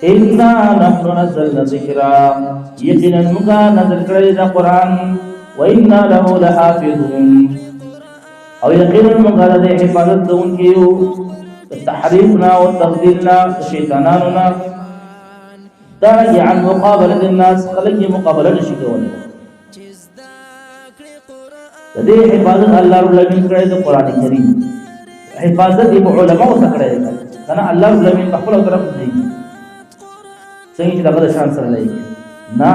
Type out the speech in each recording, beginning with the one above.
إنا نحن نزلنا ذكرا يقينا مكا نزل کړی دا قرآن وإنا له لحافظون او یقینا مکا د حفاظت کوونکي یو تحریفنا او تبدیلنا شیطانانو دا عن مقابله الناس خلق مقابله نشي کولای د دې حفاظت الله رب العالمین کړی د قرآن کریم حفاظت په علماء سره کړی دی کنه الله رب العالمین په خپل طرف دی څنګه چې دغه شان سره لای نه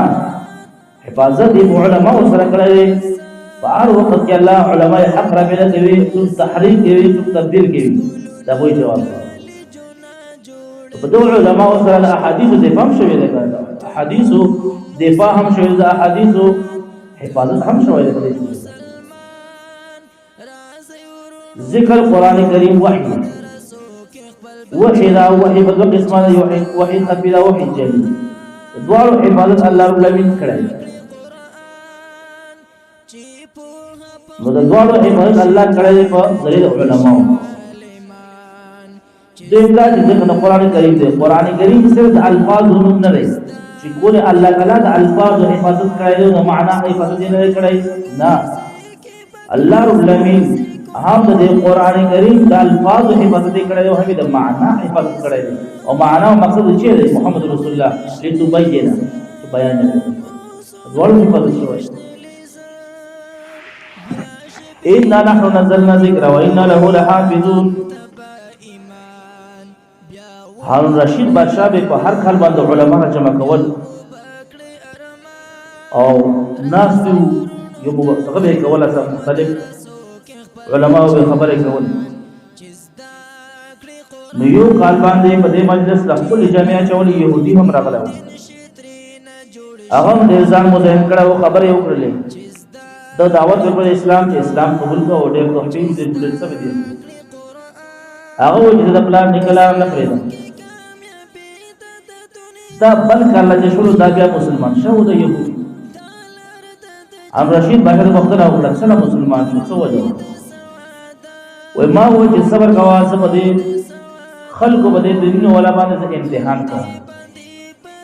حفاظت په علماء سره کړی دی په هر وخت کې الله علماء حق را بل کوي څو تحریف کوي څو تبديل کوي دا وایي جواب په دوه علماء سره د احادیث دفاع هم شوی دی احادیث دفاع هم شوی دی احادیث حفاظت هم شوی دی ذکر قرآن کریم وحی دا وحی بدو قسمانه وحی خفی دا وحی جلی دوارو حفاظت اللہ رب العالمین کڑائی نو دا دوارو حفاظت اللہ کڑائی پا ذریع علماء دیملا چی ذکر قرآن کریم دے قرآن کریم صرف الفاظ ونم نرے چی کول اللہ کلا دا الفاظ و حفاظت کڑائی دے و معنی حفاظت نرے کڑائی نا اللہ رب العالمین هم د قرآن کریم د الفاظ حفاظت کړی او هم د معنا حفاظت کړی او معنا او مقصد چې دی محمد رسول الله لتبین بیان ډول حفاظت شوی ان نحن نزلنا ذکر و انا له لحافظون هارون رشید بادشاہ به په هر کال باندې علما جمع کول او ناس یو مغه کول اصلا مختلف علماء به خبره کول نو یو کال باندې په دې مجلس د خپل جامعه چول يهودي هم راغله هغه د ځان مدهن کړه او خبره وکړلې د دعوت پر اسلام چې اسلام قبول کو او ډېر توفیق دې بل څه دي هغه چې د پلان نکلا نه پریدا دا بل کله چې شروع دا بیا مسلمان شو د يهودي ام رشید بغیر وخت راوړل سره مسلمان شو وجه و ما هو چې صبر کوا سم دې خلق بده دین ولا باندې امتحان کو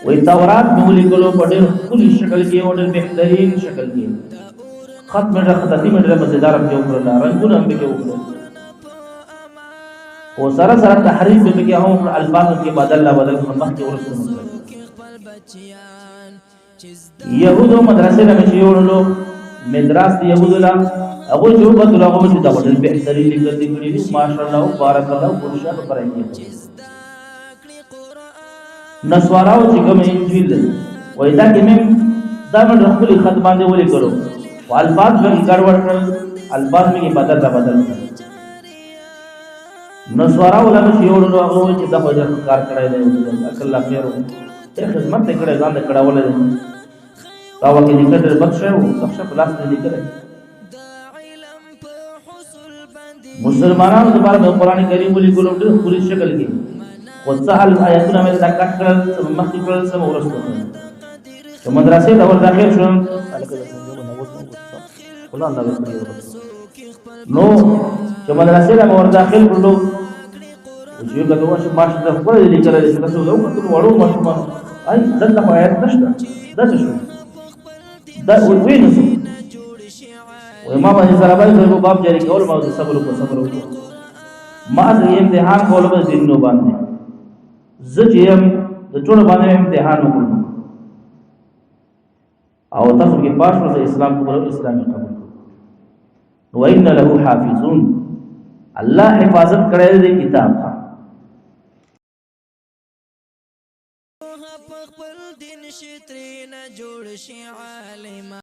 وې تورات نو لیکلو په ډېر کلی شکل کې او ډېر بهترین شکل کې ختم ختمي مډره مزیدار هم جوړ کړل رنگونه هم کې وکړو او سره سره تحریف به کې هم الفاظ کې بدل مخ کې ورسره يهودو مدرسې نه شیوړلو مدرسې يهودو لا هغه جو په دغه چې دا ډېر بهترین لیکل دي کړی ماشاءالله بارک الله ورشا پرای نسواراو چې کوم انجیل وای دا کې مې دا مې خپل خط باندې ولې کړو الفاظ به ګډوډ کړل الفاظ مې بدل نسواراو له شیوړلو هغه چې دا په کار کړای دی اکل الله خیر ته خدمت کړی ځان دې کړهول دي دا وکه دې کړل بخښو بخښه پلاس دې کړی مسلمانانو لپاره د قران کریم لیکلو ډېر خوري شکل کې او سهل آیاتونه مې تکټ کړل مخکې کړل سم ورسته چې مدرسې ته ور داخل شوم نو چې مدرسې ته ور داخل کړلو چې دا نو چې ماشي د خپل لیکل دي چې تاسو یو کتل وړو ماشومان آی دغه آیات نشته دا څه شو دا وینځ وما باندې سره باندې باب جاری کول ما صبر وکړو ما دې امتحان کول به دینو باندې زجیم د ټول باندې امتحان وکړو او تاسو کې پاس ورته اسلام قبول اسلامي قبول و ان له حافظون الله حفاظت کړی دی کتاب خپل دین شتري نه جوړ شي عالم